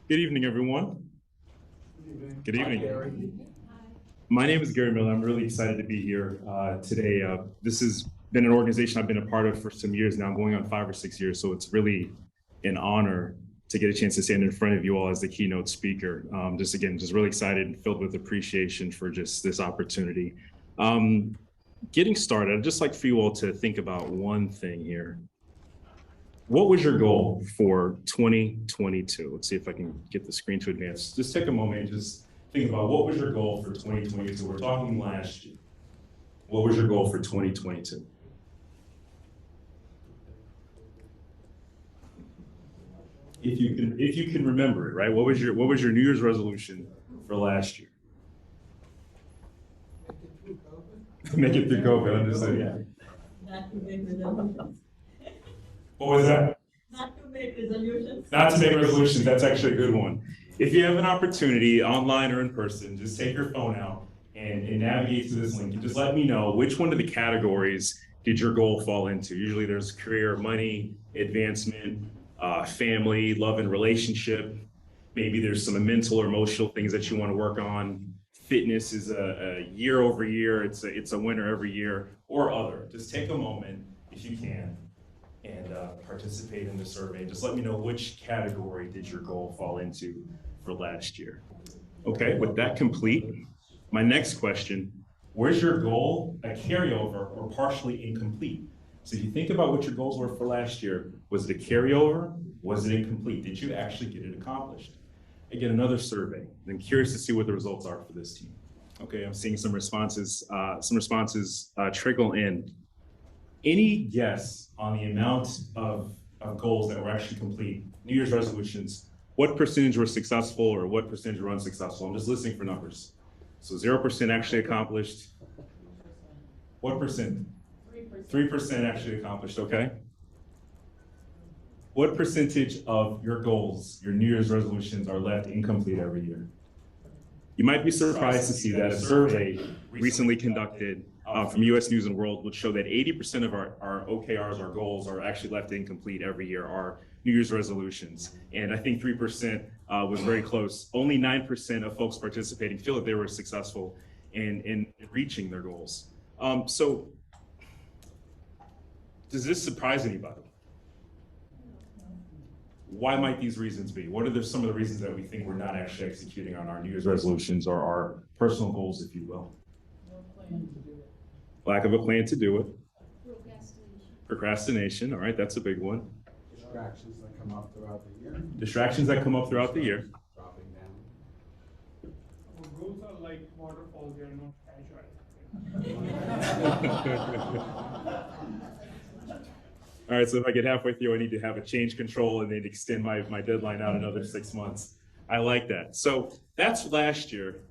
Good evening, everyone. Good evening. Hi, Garry. My name is Garry Miller. I'm really excited to be here today. This has been an organization I've been a part of for some years now, going on 5 or 6 years. So it's really an honor to get a chance to stand in front of you all as the keynote speaker. Just really excited and filled with appreciation for just this opportunity. Getting started, I'd just like for you all to think about one thing here. What was your goal for 2022? Let's see if I can get the screen to advance. Just take a moment and just think about what was your goal for 2022. We're talking last year. What was your goal for 2022? If you can remember it, right? What was your New Year's resolution for last year? Make it through COVID. I'm just saying, yeah. Not to make resolutions. What was that? Not to make resolutions. Not to make resolutions. That's actually a good one. If you have an opportunity, online or in person, just take your phone out and navigate to this link and just let me know which one of the categories did your goal fall into. Usually there's career, money, advancement, family, love and relationship. Maybe there's some mental or emotional things that you want to work on. Fitness is a year over year. It's a winner every year, or other. Just take a moment if you can and participate in the survey. Just let me know which category did your goal fall into for last year. Okay, with that complete, my next question, where's your goal a carryover or partially incomplete? So if you think about what your goals were for last year, was it a carryover? Was it incomplete? Did you actually get it accomplished? Again, another survey. I'm curious to see what the results are for this team. Okay, I'm seeing some responses trickle in. Any guess on the amount of goals that were actually complete, New Year's resolutions, what percentage were successful or what percentage were unsuccessful? I'm just listening for numbers. So 0% actually accomplished. What percent? 3% actually accomplished, okay. What percentage of your goals, your New Year's resolutions, are left incomplete every year? You might be surprised to see that a survey recently conducted from US News and World would show that 80% of our OKRs, our goals, are actually left incomplete every year, our New Year's resolutions. And I think 3% was very close. Only 9% of folks participating feel that they were successful in reaching their goals. So does this surprise anybody? Why might these reasons be? What are some of the reasons that we think we're not actually executing on our New Year's resolutions or our personal goals, if you will? No plan to do it. Lack of a plan to do it. Procrastination. Procrastination, all right, that's a big one. Distractions that come up throughout the year. Distractions that come up throughout the year. Dropping down. Our goals are like waterfalls, they are not agile. All right, so if I get halfway through, I need to have a change control and then extend my deadline out another 6 months. I like that. So that's last year.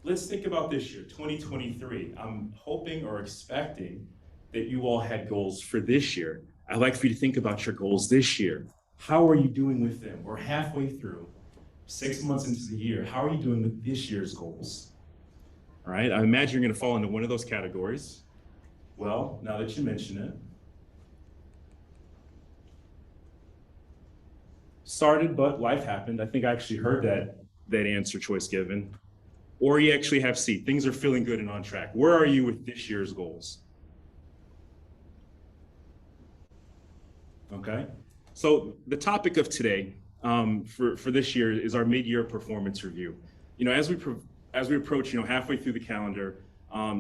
Let's think about this year, 2023. I'm hoping or expecting that you all had goals for this year. I'd like for you to think about your goals this year. How are you doing with them? We're halfway through, 6 months into the year. How are you doing with this year's goals? All right, I imagine you're going to fall into one of those categories. Well, now that you mention it, started, but life happened. I think I actually heard that answer choice given. Or you actually have C, things are feeling good and on track. Where are you with this year's goals? Okay, so the topic of today for this year is our mid-year performance review. You know, as we approach, halfway through the calendar,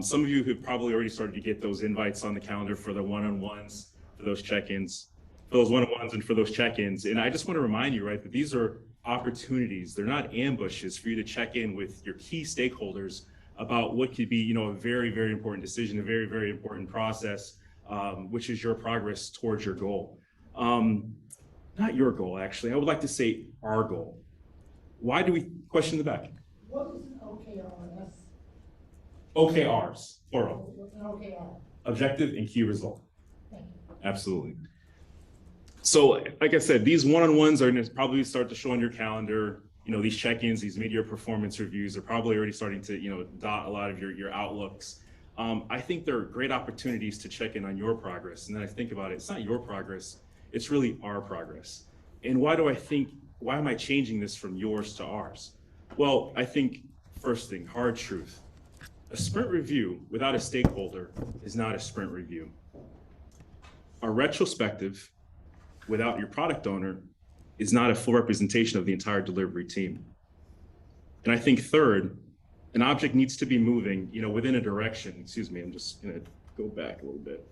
some of you have probably already started to get those invites on the calendar for the one-on-ones, for those check-ins. For those one-on-ones and for those check-ins. And I just want to remind you, right, that these are opportunities. They're not ambushes for you to check in with your key stakeholders about what could be, a very, very important decision, a very, very important process, which is your progress towards your goal. Not your goal, actually. I would like to say our goal. Why do we question the back? What is an OKRs? OKRs, plural. What's an OKR? Objective and key result. Thank you. Absolutely. So, like I said, these one-on-ones are going to probably start to show on your calendar. These check-ins, these mid-year performance reviews are probably already starting to, dot a lot of your outlooks. I think they're great opportunities to check in on your progress. And then I think about it, it's not your progress, it's really our progress. And why do I think why am I changing this from yours to ours? Well, I think first thing, hard truth. A sprint review without a stakeholder is not a sprint review. A retrospective without your product owner is not a full representation of the entire delivery team. And I think third, an object needs to be moving, within a direction. Excuse me, I'm just gonna go back a little bit.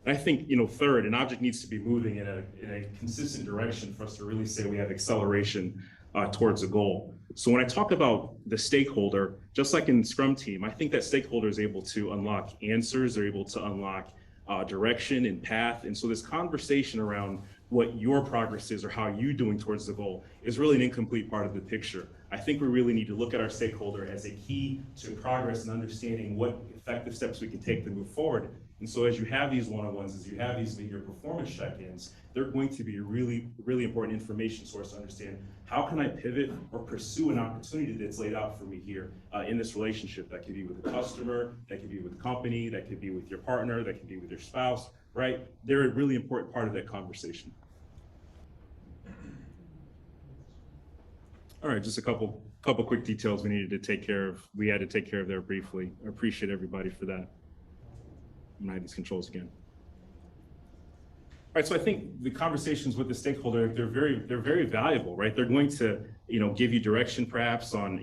And I think, third, an object needs to be moving in a consistent direction for us to really say we have acceleration towards a goal. So when I talk about the stakeholder, just like in Scrum team, I think that stakeholder is able to unlock answers, they're able to unlock direction and path. And so this conversation around what your progress is or how you're doing towards the goal is really an incomplete part of the picture. I think we really need to look at our stakeholder as a key to progress and understanding what effective steps we can take to move forward. And so as you have these one-on-ones, as you have these midyear performance check-ins, they're going to be a really, really important information source to understand how can I pivot or pursue an opportunity that's laid out for me here in this relationship. That could be with a customer, that could be with a company, that could be with your partner, that could be with your spouse, right? They're a really important part of that conversation. All right, just a couple quick details we needed to take care of. We had to take care of there briefly. I appreciate everybody for that. I'm gonna have these controls again. All right, so I think the conversations with the stakeholder, they're very valuable, right? They're going to, give you direction perhaps on,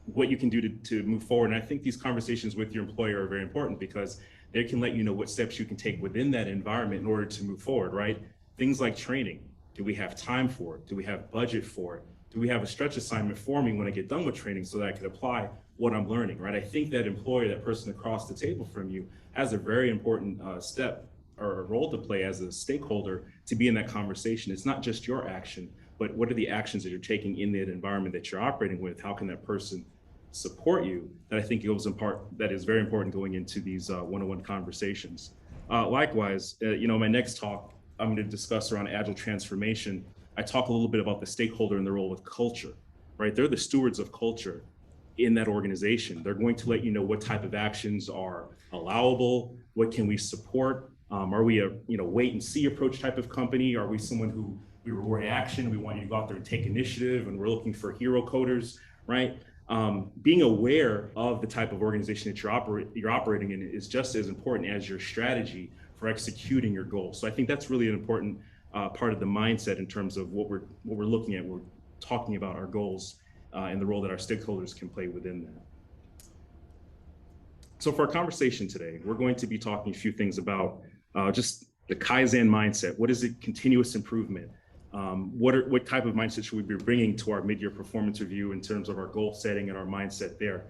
what you can do to move forward. And I think these conversations with your employer are very important because they can let you know what steps you can take within that environment in order to move forward, right? Things like training. Do we have time for it? Do we have budget for it? Do we have a stretch assignment for me when I get done with training so that I can apply what I'm learning, right? I think that employer, that person across the table from you, has a very important step or a role to play as a stakeholder to be in that conversation. It's not just your action, but what are the actions that you're taking in that environment that you're operating with? How can that person support you? That I think goes in part, that is very important going into these one-on-one conversations. Likewise, my next talk, I'm going to discuss around agile transformation. I talk a little bit about the stakeholder and their role with culture, right? They're the stewards of culture in that organization. They're going to let you know what type of actions are allowable, what can we support. Are we a wait and see approach type of company? Are we someone who we reward action? We want you to go out there and take initiative, and we're looking for hero coders, right? Being aware of the type of organization that you're operating in is just as important as your strategy for executing your goals. So I think that's really an important part of the mindset in terms of what we're looking at. We're talking about our goals and the role that our stakeholders can play within that. So for our conversation today, we're going to be talking a few things about just the Kaizen mindset. What is it? Continuous improvement. What type of mindset should we be bringing to our mid-year performance review in terms of our goal setting and our mindset there?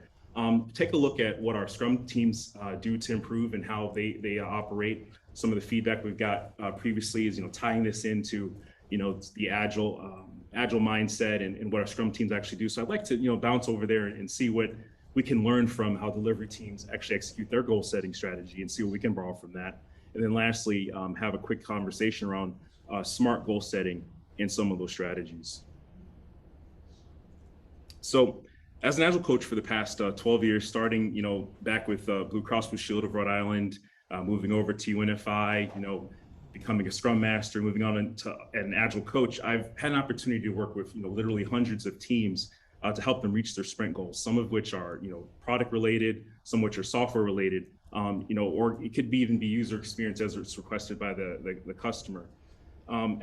Take a look at what our Scrum teams do to improve and how they operate. Some of the feedback we've got previously is tying this into the agile mindset and what our Scrum teams actually do. So I'd like to bounce over there and see what we can learn from how delivery teams actually execute their goal setting strategy and see what we can borrow from that. And then lastly, have a quick conversation around smart goal setting and some of those strategies. So as an Agile coach for the past 12 years, starting back with Blue Cross Blue Shield of Rhode Island, moving over to UNFI, becoming a Scrum Master, moving on into an Agile coach, I've had an opportunity to work with literally hundreds of teams to help them reach their sprint goals, some of which are product related, some of which are software related, or it could even be user experience as it's requested by the customer.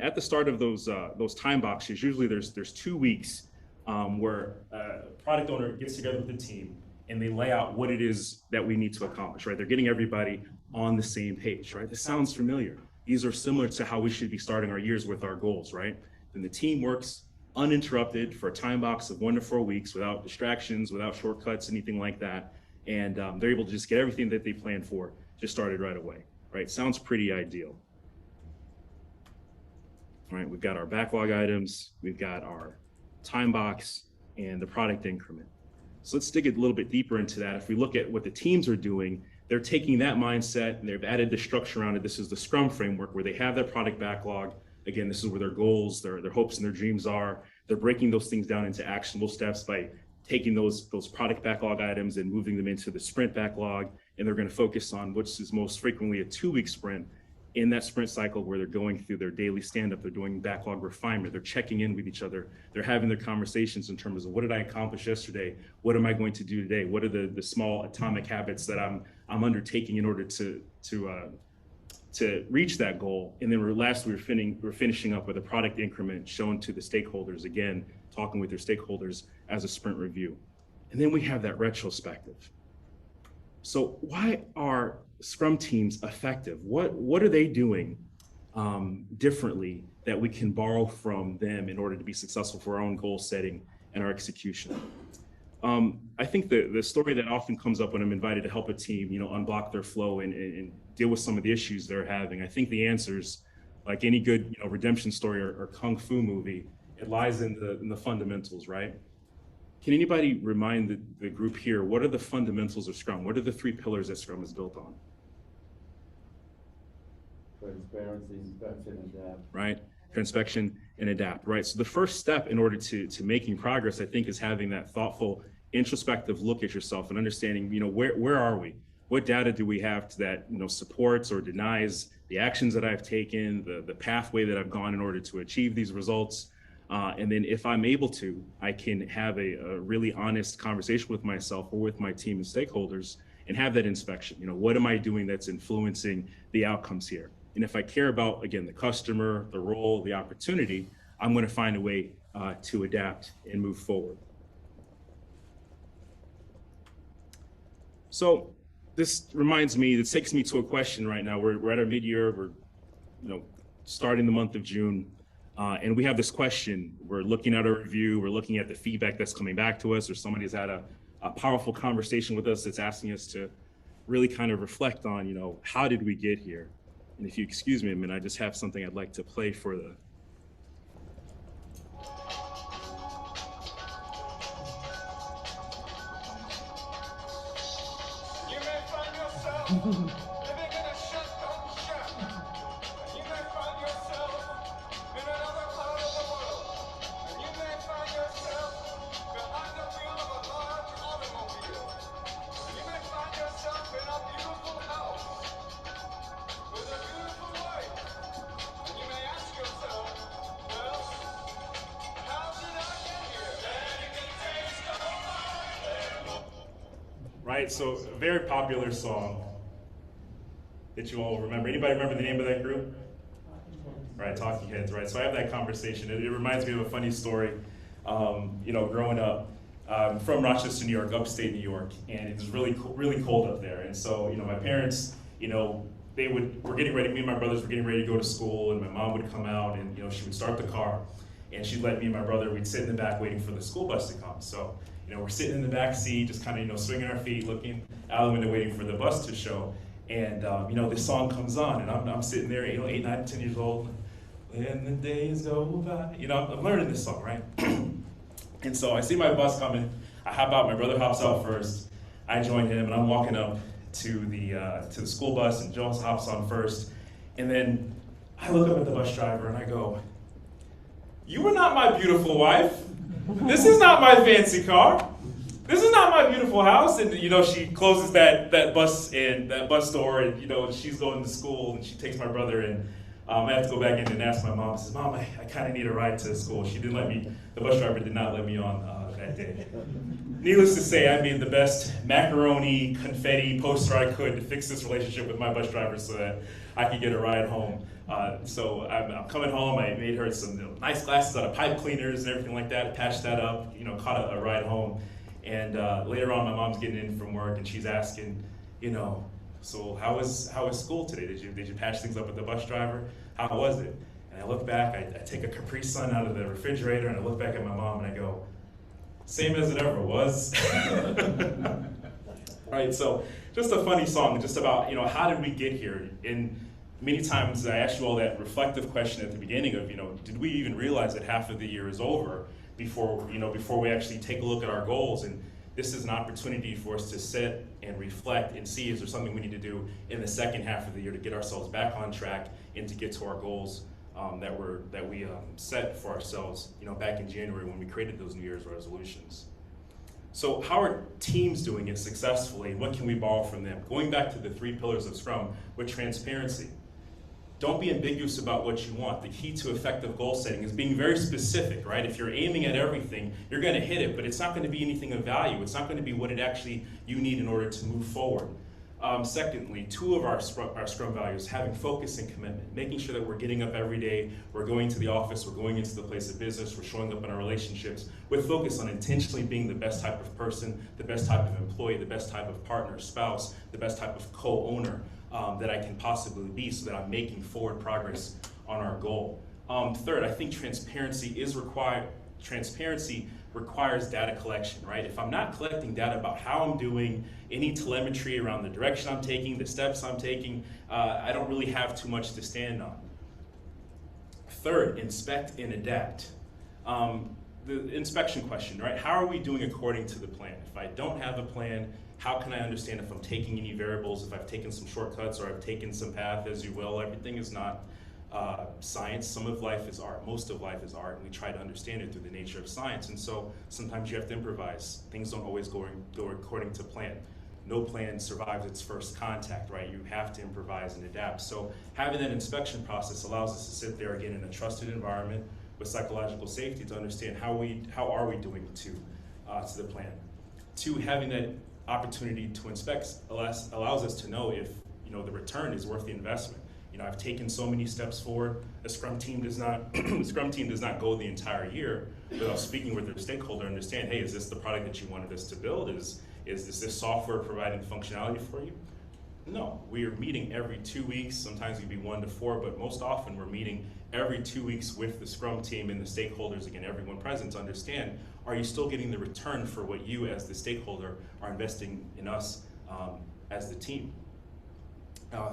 At the start of those time boxes, usually there's 2 weeks where a product owner gets together with the team and they lay out what it is that we need to accomplish, right? They're getting everybody on the same page, right? This sounds familiar. These are similar to how we should be starting our years with our goals, right? Then the team works uninterrupted for a time box of 1 to 4 weeks without distractions, without shortcuts, anything like that. And they're able to just get everything that they planned for just started right away, right? Sounds pretty ideal. All right, we've got our backlog items, we've got our time box and the product increment. So let's dig a little bit deeper into that. If we look at what the teams are doing, they're taking that mindset and they've added the structure around it. This is the Scrum framework where they have their product backlog. Again, this is where their goals, their hopes and their dreams are. They're breaking those things down into actionable steps by taking those product backlog items and moving them into the sprint backlog. And they're going to focus on which is most frequently a 2-week sprint in that sprint cycle where they're going through their daily stand-up, they're doing backlog refinement, they're checking in with each other, they're having their conversations in terms of what did I accomplish yesterday, what am I going to do today, what are the small atomic habits that I'm undertaking in order to reach that goal. And then we're finishing up with a product increment shown to the stakeholders, again, talking with your stakeholders as a sprint review. And then we have that retrospective. So why are Scrum teams effective? What are they doing differently that we can borrow from them in order to be successful for our own goal setting and our execution? I think the story that often comes up when I'm invited to help a team, unblock their flow and deal with some of the issues they're having, I think the answers, like any good redemption story or kung fu movie, it lies in the fundamentals, right? Can anybody remind the group here, what are the fundamentals of Scrum? What are the 3 pillars that Scrum is built on? Transparency, inspection, adapt. Right? Transpection and adapt, right? So the first step in order to making progress, I think, is having that thoughtful, introspective look at yourself and understanding, where are we? What data do we have that, supports or denies the actions that I've taken, the pathway that I've gone in order to achieve these results? And then if I'm able to, I can have a really honest conversation with myself or with my team and stakeholders and have that inspection. What am I doing that's influencing the outcomes here? And if I care about, again, the customer, the role, the opportunity, I'm going to find a way to adapt and move forward. So this takes me to a question right now. We're at our mid-year, we're starting the month of June. And we have this question. We're looking at our review, we're looking at the feedback that's coming back to us, or somebody's had a powerful conversation with us that's asking us to really kind of reflect on, how did we get here? And if you excuse me a minute, I just have something I'd like to play for the. You may find yourself living in a shutdown shack. You may find yourself in another part of the world. And you may find yourself behind the wheel of a large automobile. You may find yourself in a beautiful house with a beautiful wife. And you may ask yourself, well, how did I get here? Then you can taste the life. Right, so a very popular song that you all remember. Anybody remember the name of that group? Right, Talking Heads, right? So I have that conversation. It reminds me of a funny story. Growing up, from Rochester, New York, upstate New York, and it was really cold up there. And so, my parents, were getting ready, me and my brothers were getting ready to go to school, and my mom would come out and, she would start the car, and she'd let me and my brother, we'd sit in the back waiting for the school bus to come. So, we're sitting in the back seat, just kind of, swinging our feet, looking out the window, waiting for the bus to show. And, this song comes on, and I'm sitting there, 8, 9, 10 years old. When the days go by, I'm learning this song, right? And so I see my bus coming. I hop out, my brother hops out first. I join him, and I'm walking up to the school bus, and Jones hops on first. And then I look up at the bus driver, and I go, "You are not my beautiful wife. This is not my fancy car. This is not my beautiful house." And she closes that bus door, and she's going to school, and she takes my brother, and I have to go back in and ask my mom. I says, "Mom, I kind of need a ride to school." She didn't let me. The bus driver did not let me on that day. Needless to say, I made the best macaroni confetti poster I could to fix this relationship with my bus driver so that I could get a ride home. So I'm coming home. I made her some nice glasses out of pipe cleaners and everything like that. Patched that up. Caught a ride home. And later on, my mom's getting in from work, and she's asking, "So how was school today? Did you patch things up with the bus driver? How was it?" And I look back. I take a Capri Sun out of the refrigerator, and I look back at my mom, and I go, "Same as it ever was." Right. So just a funny song, just about how did we get here? And many times I ask you all that reflective question at the beginning of did we even realize that half of the year is over before we actually take a look at our goals? And this is an opportunity for us to sit and reflect and see, is there something we need to do in the second half of the year to get ourselves back on track and to get to our goals that we set for ourselves back in January when we created those New Year's resolutions. So how are teams doing it successfully? What can we borrow from them? Going back to the 3 pillars of Scrum with transparency. Don't be ambiguous about what you want. The key to effective goal setting is being very specific, right? If you're aiming at everything, you're going to hit it, but it's not going to be anything of value. It's not going to be what it actually you need in order to move forward. Secondly, two of our Scrum values, having focus and commitment, making sure that we're getting up every day, we're going to the office, we're going into the place of business, we're showing up in our relationships with focus on intentionally being the best type of person, the best type of employee, the best type of partner, spouse, the best type of co-owner that I can possibly be, so that I'm making forward progress on our goal. Third, I think transparency is required. Transparency requires data collection, right? If I'm not collecting data about how I'm doing, any telemetry around the direction I'm taking, the steps I'm taking, I don't really have too much to stand on. Third, inspect and adapt. The inspection question, right? How are we doing according to the plan? If I don't have a plan, how can I understand if I'm taking any variables, if I've taken some shortcuts or I've taken some path, as you will? Everything is not science. Some of life is art. Most of life is art, and we try to understand it through the nature of science. And so sometimes you have to improvise. Things don't always go according to plan. No plan survives its first contact, right? You have to improvise and adapt. So having that inspection process allows us to sit there again in a trusted environment with psychological safety to understand how are we doing to the plan. Two, having that opportunity to inspect allows us to know if the return is worth the investment. I've taken so many steps forward. The Scrum team does not go the entire year without speaking with their stakeholder, understand, hey, is this the product that you wanted us to build? Is this software providing functionality for you? No, we are meeting every 2 weeks. Sometimes we'd be 1 to 4, but most often we're meeting every 2 weeks with the Scrum team and the stakeholders, again, everyone present, to understand, are you still getting the return for what you as the stakeholder are investing in us as the team?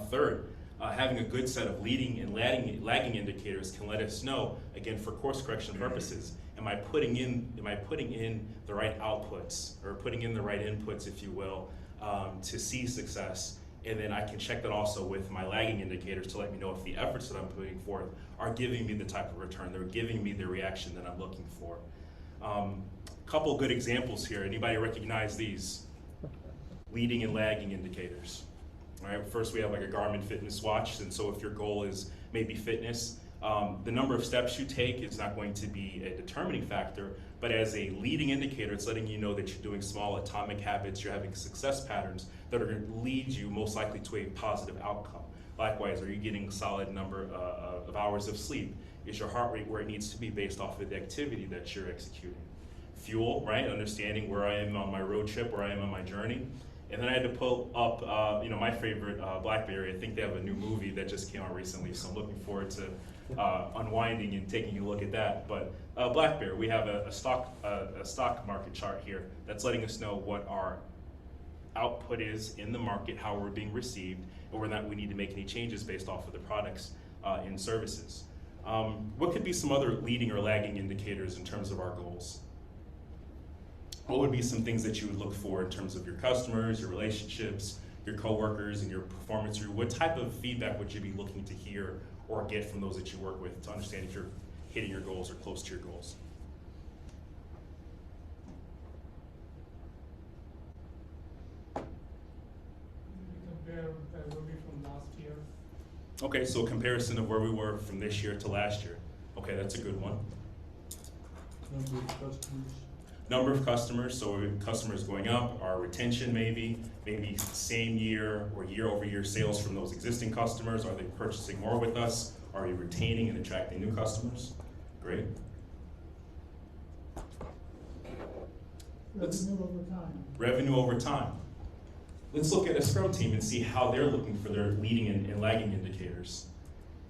Third, having a good set of leading and lagging indicators can let us know, again, for course correction purposes, am I putting in the right outputs, or putting in the right inputs, if you will, to see success? And then I can check that also with my lagging indicators to let me know if the efforts that I'm putting forth are giving me the type of return, they're giving me the reaction that I'm looking for. Couple good examples here. Anybody recognize these? Leading and lagging indicators. All right, first we have like a Garmin fitness watch, and so if your goal is maybe fitness, the number of steps you take is not going to be a determining factor, but as a leading indicator, it's letting you know that you're doing small atomic habits, you're having success patterns that are going to lead you most likely to a positive outcome. Likewise, are you getting a solid number of hours of sleep? Is your heart rate where it needs to be based off of the activity that you're executing? Fuel, right? Understanding where I am on my road trip, where I am on my journey. And then I had to pull up, my favorite, BlackBerry. I think they have a new movie that just came out recently, so I'm looking forward to unwinding and taking a look at that. But BlackBerry, we have a stock market chart here that's letting us know what our output is in the market, how we're being received, and whether or not we need to make any changes based off of the products and services. What could be some other leading or lagging indicators in terms of our goals? What would be some things that you would look for in terms of your customers, your relationships, your coworkers, and your performance? Or what type of feedback would you be looking to hear or get from those that you work with to understand if you're hitting your goals or close to your goals? Compare where were we from last year? Okay, so a comparison of where we were from this year to last year. Okay, that's a good one. Number of customers, so customers going up, our retention maybe same year or year over year sales from those existing customers. Are they purchasing more with us? Are we retaining and attracting new customers? Great. Revenue over time. Let's look at a Scrum team and see how they're looking for their leading and lagging indicators.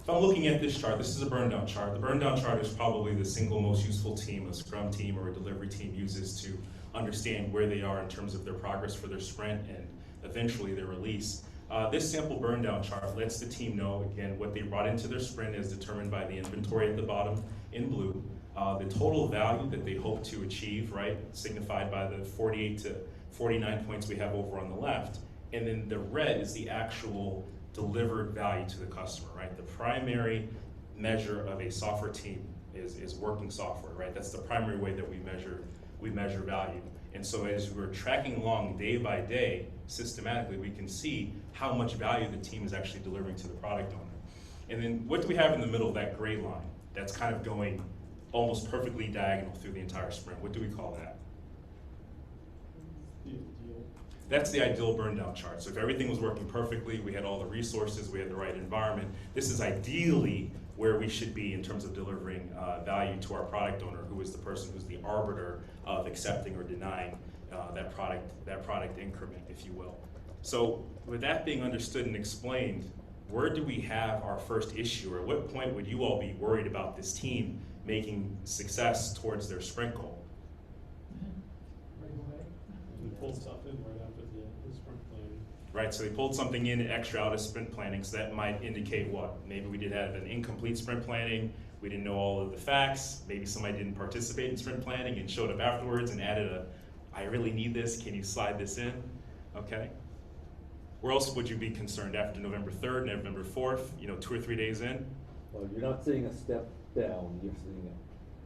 If I'm looking at this chart, this is a burn down chart. The burn down chart is probably the single most useful team a Scrum team or a delivery team uses to understand where they are in terms of their progress for their sprint and eventually their release. This sample burn down chart lets the team know, again, what they brought into their sprint is determined by the inventory at the bottom in blue. The total value that they hope to achieve, right, signified by the 48 to 49 points we have over on the left. And then the red is the actual delivered value to the customer, right? The primary measure of a software team is working software, right? That's the primary way that we measure value. And so as we're tracking along day by day, systematically, we can see how much value the team is actually delivering to the product owner. And then what do we have in the middle of that gray line that's kind of going almost perfectly diagonal through the entire sprint? What do we call that? That's the ideal burn down chart. So if everything was working perfectly, we had all the resources, we had the right environment, this is ideally where we should be in terms of delivering value to our product owner, who is the person who's the arbiter of accepting or denying that product increment, if you will. So with that being understood and explained, where do we have our first issue, or at what point would you all be worried about this team making success towards their sprint goal? We pulled stuff in right after the sprint planning. Right, so they pulled something in extra out of sprint planning, so that might indicate what? Maybe we did have an incomplete sprint planning, we didn't know all of the facts, maybe somebody didn't participate in sprint planning and showed up afterwards and added a, I really need this, can you slide this in? Okay. Where else would you be concerned after November 3rd, November 4th, 2 or 3 days in? Well, you're not seeing a step down, you're seeing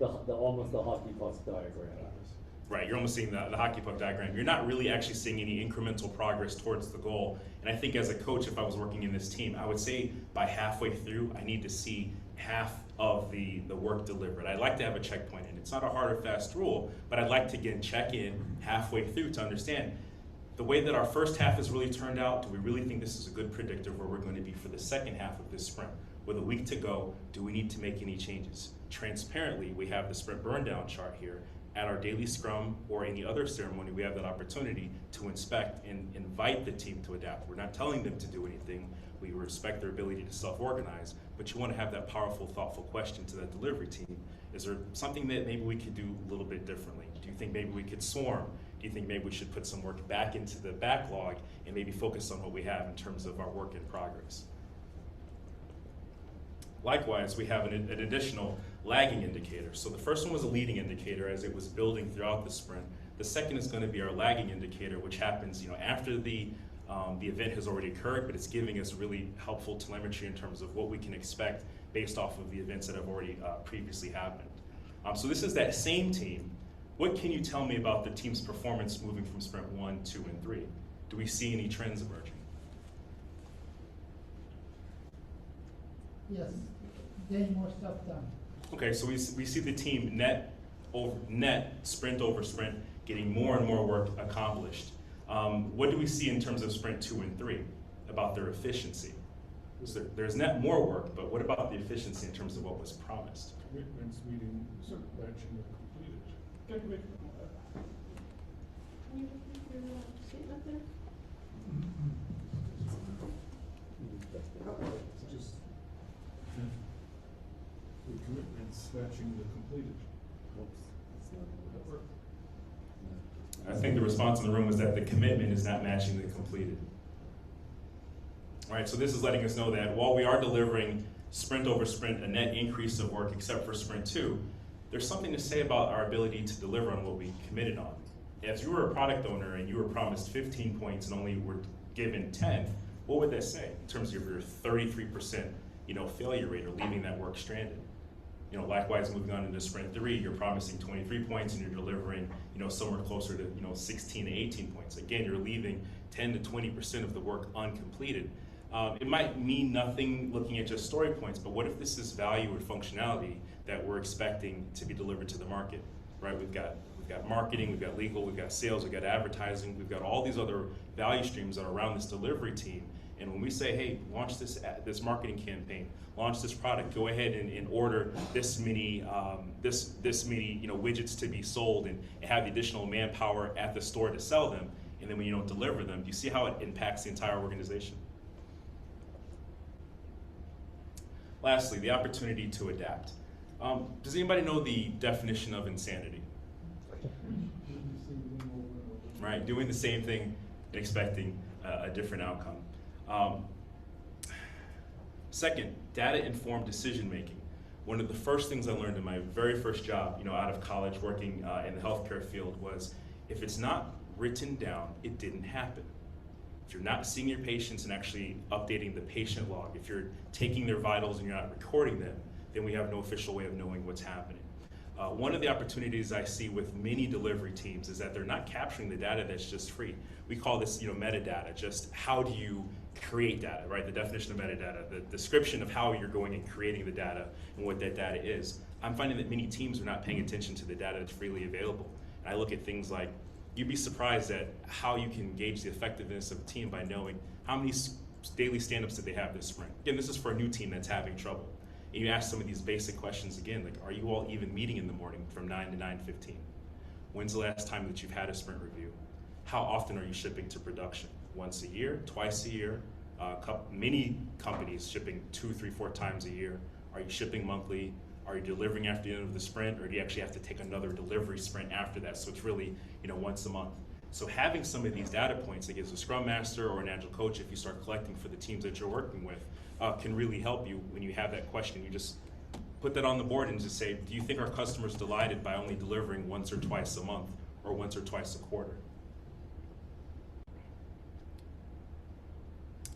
almost the hockey puck diagram. Right, you're almost seeing the hockey puck diagram. You're not really actually seeing any incremental progress towards the goal. And I think as a coach, if I was working in this team, I would say by halfway through, I need to see half of the work delivered. I'd like to have a checkpoint in. It's not a hard or fast rule, but I'd like to again check in halfway through to understand the way that our first half has really turned out. Do we really think this is a good predictor of where we're going to be for the second half of this sprint? With a week to go, do we need to make any changes? Transparently, we have the sprint burn down chart here. At our daily scrum or any other ceremony, we have that opportunity to inspect and invite the team to adapt. We're not telling them to do anything. We respect their ability to self-organize, but you want to have that powerful, thoughtful question to that delivery team. Is there something that maybe we could do a little bit differently? Do you think maybe we could swarm? Do you think maybe we should put some work back into the backlog and maybe focus on what we have in terms of our work in progress? Likewise, we have an additional lagging indicator. So the first one was a leading indicator as it was building throughout the sprint. The second is going to be our lagging indicator, which happens after the event has already occurred, but it's giving us really helpful telemetry in terms of what we can expect based off of the events that have already previously happened. So this is that same team. What can you tell me about the team's performance moving from sprint 1, 2, and 3? Do we see any trends emerging? Yes, getting more stuff done. Okay, so we see the team net sprint over sprint getting more and more work accomplished. What do we see in terms of sprint 2 and 3 about their efficiency? So there's net more work, but what about the efficiency in terms of what was promised? Commitments meeting, batching are completed. Can you make Can you repeat your statement there? It's just the commitments batching the completed. That work? I think the response in the room was that the commitment is not matching the completed. All right, so this is letting us know that while we are delivering sprint over sprint a net increase of work except for sprint 2, there's something to say about our ability to deliver on what we committed on. If you were a product owner and you were promised 15 points and only were given 10, what would that say in terms of your 33% failure rate or leaving that work stranded? Likewise, moving on into sprint 3, you're promising 23 points and you're delivering, somewhere closer to, 16 to 18 points. Again, you're leaving 10 to 20% of the work uncompleted. It might mean nothing looking at just story points, but what if this is value or functionality that we're expecting to be delivered to the market, right? We've got marketing, we've got legal, we've got sales, we've got advertising, we've got all these other value streams that are around this delivery team. And when we say, hey, launch this marketing campaign, launch this product, go ahead and order this many widgets to be sold and have the additional manpower at the store to sell them, and then when you don't deliver them, do you see how it impacts the entire organization? Lastly, the opportunity to adapt. Does anybody know the definition of insanity? Right, doing the same thing and expecting a different outcome. Second, data-informed decision-making. One of the first things I learned in my very first job, out of college working in the healthcare field was, if it's not written down, it didn't happen. If you're not seeing your patients and actually updating the patient log, if you're taking their vitals and you're not recording them, then we have no official way of knowing what's happening. One of the opportunities I see with many delivery teams is that they're not capturing the data that's just free. We call this, metadata, just how do you create data, right? The definition of metadata, the description of how you're going and creating the data and what that data is. I'm finding that many teams are not paying attention to the data that's freely available. And I look at things like, you'd be surprised at how you can gauge the effectiveness of a team by knowing how many daily stand-ups did they have this sprint. Again, this is for a new team that's having trouble. And you ask some of these basic questions again, like, are you all even meeting in the morning from 9 to 9:15? When's the last time that you've had a sprint review? How often are you shipping to production? Once a year, twice a year? Many companies shipping 2, 3, 4 times a year. Are you shipping monthly? Are you delivering after the end of the sprint, or do you actually have to take another delivery sprint after that? So it's really, once a month. So having some of these data points, like as a Scrum Master or an Agile coach, if you start collecting for the teams that you're working with, can really help you when you have that question. You just put that on the board and just say, do you think our customer's delighted by only delivering once or twice a month or once or twice a quarter?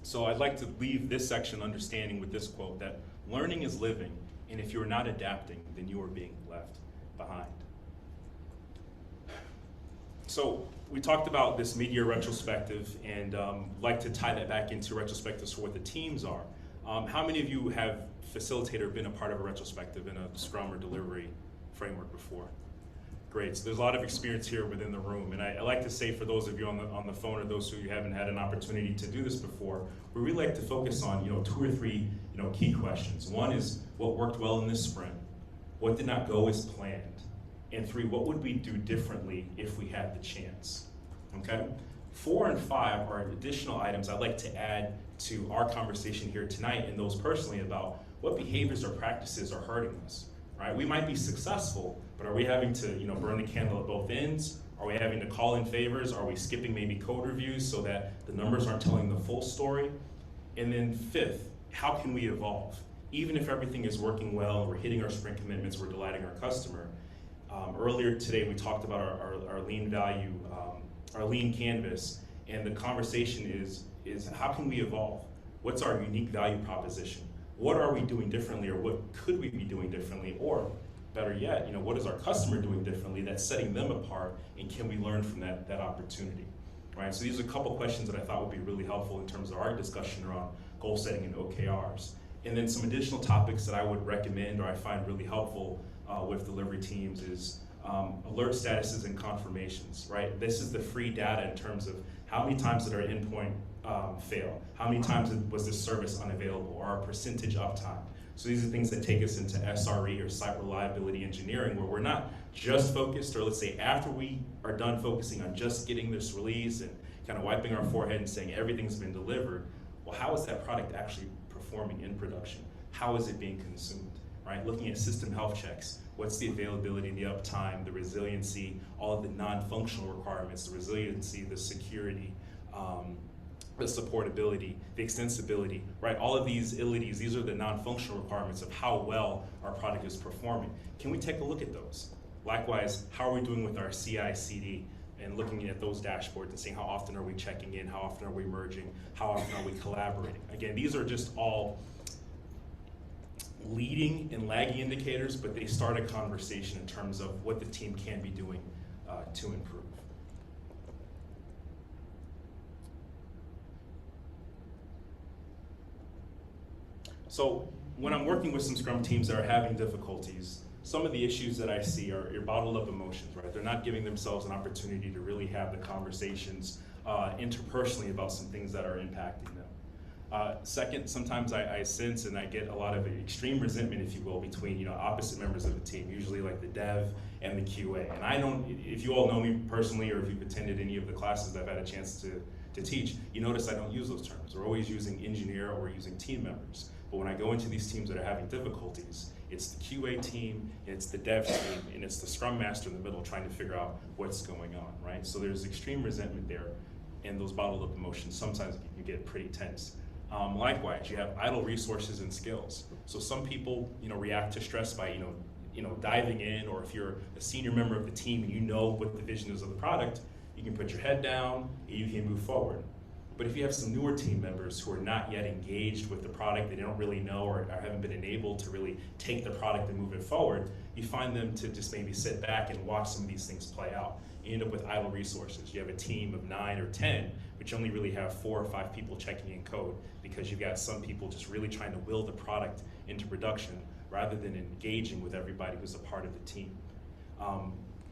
So I'd like to leave this section understanding with this quote, that learning is living, and if you're not adapting, then you are being left behind. So we talked about this mid-year retrospective, and like to tie that back into retrospectives for what the teams are. How many of you have facilitated or been a part of a retrospective in a Scrum or delivery framework before? Great, so there's a lot of experience here within the room, and I like to say for those of you on the phone or those who haven't had an opportunity to do this before, we really like to focus on 2 or 3 key questions. One is, what worked well in this sprint? What did not go as planned? And 3, what would we do differently if we had the chance? Okay? 4 and 5 are additional items I'd like to add to our conversation here tonight, and those personally, about what behaviors or practices are hurting us. Right? We might be successful, but are we having to burn the candle at both ends? Are we having to call in favors? Are we skipping maybe code reviews so that the numbers aren't telling the full story? And then 5th, how can we evolve? Even if everything is working well, we're hitting our sprint commitments, we're delighting our customer. Earlier today, we talked about our lean value, our lean canvas, and the conversation is how can we evolve? What's our unique value proposition? What are we doing differently, or what could we be doing differently? Or better yet, what is our customer doing differently that's setting them apart, and can we learn from that opportunity? Right? So these are a couple questions that I thought would be really helpful in terms of our discussion around goal setting and OKRs. And then some additional topics that I would recommend or I find really helpful with delivery teams is alert statuses and confirmations, right? This is the free data in terms of how many times did our endpoint fail? How many times was this service unavailable, or our percentage uptime? So these are things that take us into SRE, or site reliability engineering, where we're not just focused, or let's say after we are done focusing on just getting this release and kind of wiping our forehead and saying everything's been delivered, well, how is that product actually performing in production? How is it being consumed, right? Looking at system health checks. What's the availability, the uptime, the resiliency, all of the non-functional requirements, the resiliency, the security, the supportability, the extensibility, right? All of these ilities, these are the non-functional requirements of how well our product is performing. Can we take a look at those? Likewise, how are we doing with our CI/CD, and looking at those dashboards and seeing how often are we checking in, how often are we merging, how often are we collaborating? Again, these are just all leading and lagging indicators, but they start a conversation in terms of what the team can be doing to improve. So when I'm working with some Scrum teams that are having difficulties, some of the issues that I see are your bottled up emotions, right? They're not giving themselves an opportunity to really have the conversations interpersonally about some things that are impacting them. Second, sometimes I sense and I get a lot of extreme resentment, if you will, between opposite members of the team, usually like the dev and the QA. And I don't, if you all know me personally, or if you've attended any of the classes that I've had a chance to teach, you notice I don't use those terms. We're always using engineer or using team members. But when I go into these teams that are having difficulties, it's the QA team, it's the dev team, and it's the Scrum Master in the middle trying to figure out what's going on, right? So there's extreme resentment there, and those bottled up emotions sometimes you get pretty tense. Likewise, you have idle resources and skills. So some people, react to stress by, diving in, or if you're a senior member of the team and you know what the vision is of the product, you can put your head down and you can move forward. But if you have some newer team members who are not yet engaged with the product, they don't really know or haven't been enabled to really take the product and move it forward, you find them to just maybe sit back and watch some of these things play out. You end up with idle resources. You have a team of 9 or 10, but you only really have 4 or 5 people checking in code because you've got some people just really trying to will the product into production rather than engaging with everybody who's a part of the team.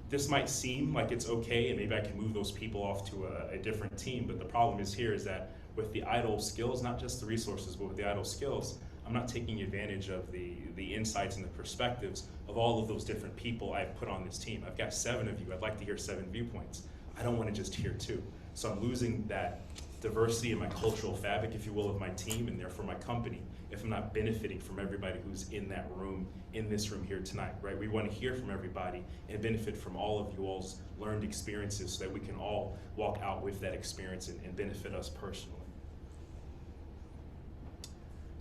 This might seem like it's okay, and maybe I can move those people off to a different team, but the problem is here is that with the idle skills, not just the resources, but with the idle skills, I'm not taking advantage of the insights and the perspectives of all of those different people I've put on this team. I've got 7 of you. I'd like to hear 7 viewpoints. I don't want to just hear 2. So I'm losing that diversity in my cultural fabric, if you will, of my team and therefore my company, if I'm not benefiting from everybody who's in that room, in this room here tonight, right? We want to hear from everybody and benefit from all of you all's learned experiences so that we can all walk out with that experience and benefit us personally.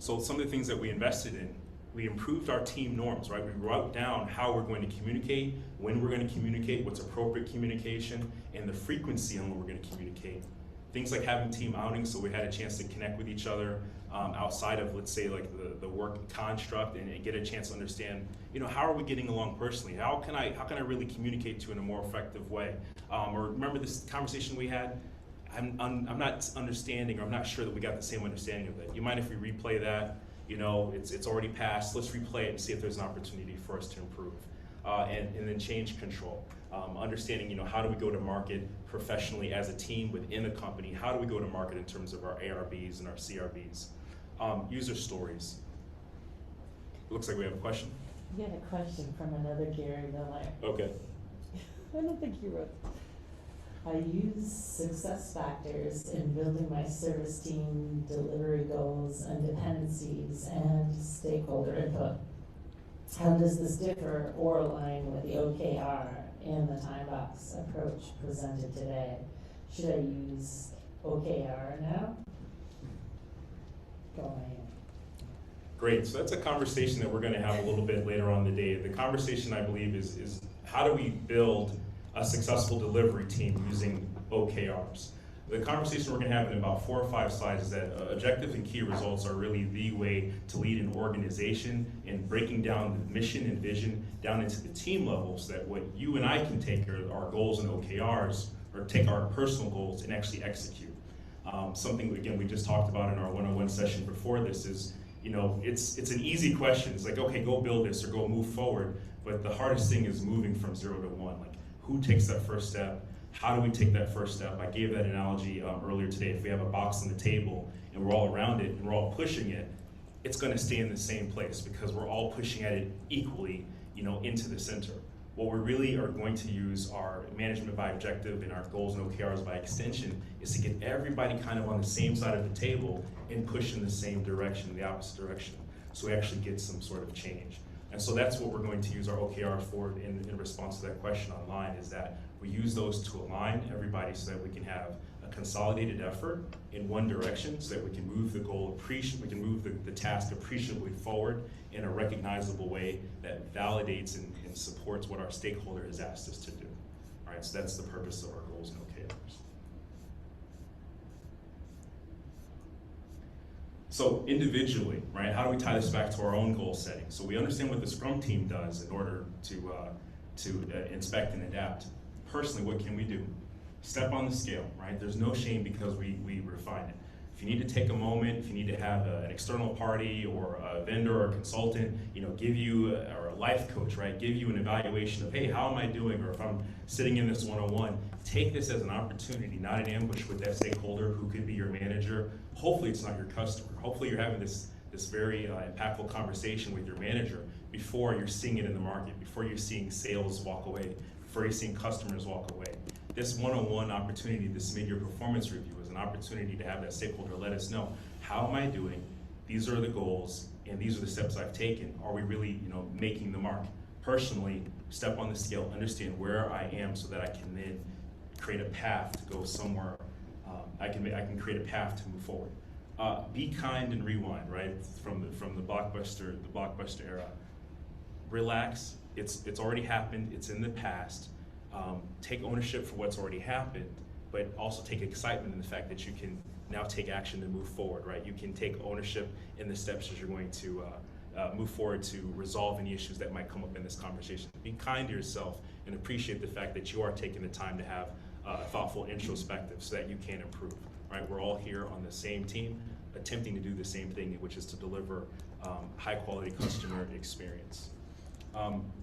So some of the things that we invested in, we improved our team norms, right? We wrote down how we're going to communicate, when we're going to communicate, what's appropriate communication, and the frequency on when we're going to communicate. Things like having team outings, so we had a chance to connect with each other outside of, let's say, like the work construct, and get a chance to understand, how are we getting along personally? How can I really communicate to you in a more effective way? Or remember this conversation we had? I'm not understanding, or I'm not sure that we got the same understanding of that. You mind if we replay that? It's already passed. Let's replay it and see if there's an opportunity for us to improve. And then change control. Understanding, how do we go to market professionally as a team within a company? How do we go to market in terms of our ARBs and our CRBs? User stories. It looks like we have a question. We had a question from another Garry Miller. Okay. I don't think he wrote. I use success factors in building my service team, delivery goals and dependencies, and stakeholder input. How does this differ or align with the OKR and the time box approach presented today? Should I use OKR now? Go ahead. Great, so that's a conversation that we're going to have a little bit later on in the day. The conversation, I believe, is how do we build a successful delivery team using OKRs? The conversation we're going to have in about 4 or 5 slides is that objective and key results are really the way to lead an organization in breaking down the mission and vision down into the team level so that what you and I can take our goals and OKRs, or take our personal goals and actually execute. Something, again, we just talked about in our one-on-one session before this is, it's an easy question. It's like, okay, go build this or go move forward. But the hardest thing is moving from 0 to 1. Like, who takes that first step? How do we take that first step? I gave that analogy earlier today. If we have a box on the table and we're all around it and we're all pushing it, it's going to stay in the same place because we're all pushing at it equally, into the center. What we really are going to use our management by objective and our goals and OKRs by extension is to get everybody kind of on the same side of the table and push in the same direction, the opposite direction, so we actually get some sort of change. And so that's what we're going to use our OKRs for in response to that question online, is that we use those to align everybody so that we can have a consolidated effort in one direction so that we can move the goal, we can move the task appreciably forward in a recognizable way that validates and supports what our stakeholder has asked us to do. All right, so that's the purpose of our goals and OKRs. So individually, right, how do we tie this back to our own goal setting? So we understand what the Scrum team does in order to inspect and adapt. Personally, what can we do? Step on the scale, right? There's no shame because we refine it. If you need to take a moment, if you need to have an external party or a vendor or a consultant, give you, or a life coach, right? Give you an evaluation of, hey, how am I doing? Or if I'm sitting in this one-on-one, take this as an opportunity, not an ambush with that stakeholder who could be your manager. Hopefully it's not your customer. Hopefully you're having this very impactful conversation with your manager before you're seeing it in the market, before you're seeing sales walk away, before you're seeing customers walk away. This one-on-one opportunity, this mid-year performance review, is an opportunity to have that stakeholder let us know, how am I doing? These are the goals, and these are the steps I've taken. Are we really, making the mark? Personally, step on the scale, understand where I am so that I can then create a path to go somewhere. I can create a path to move forward. Be kind and rewind, right? From the blockbuster era. Relax. It's already happened. It's in the past. Take ownership for what's already happened, but also take excitement in the fact that you can now take action to move forward, right? You can take ownership in the steps as you're going to move forward to resolve any issues that might come up in this conversation. Be kind to yourself and appreciate the fact that you are taking the time to have a thoughtful introspective so that you can improve, right? We're all here on the same team, attempting to do the same thing, which is to deliver high quality customer experience.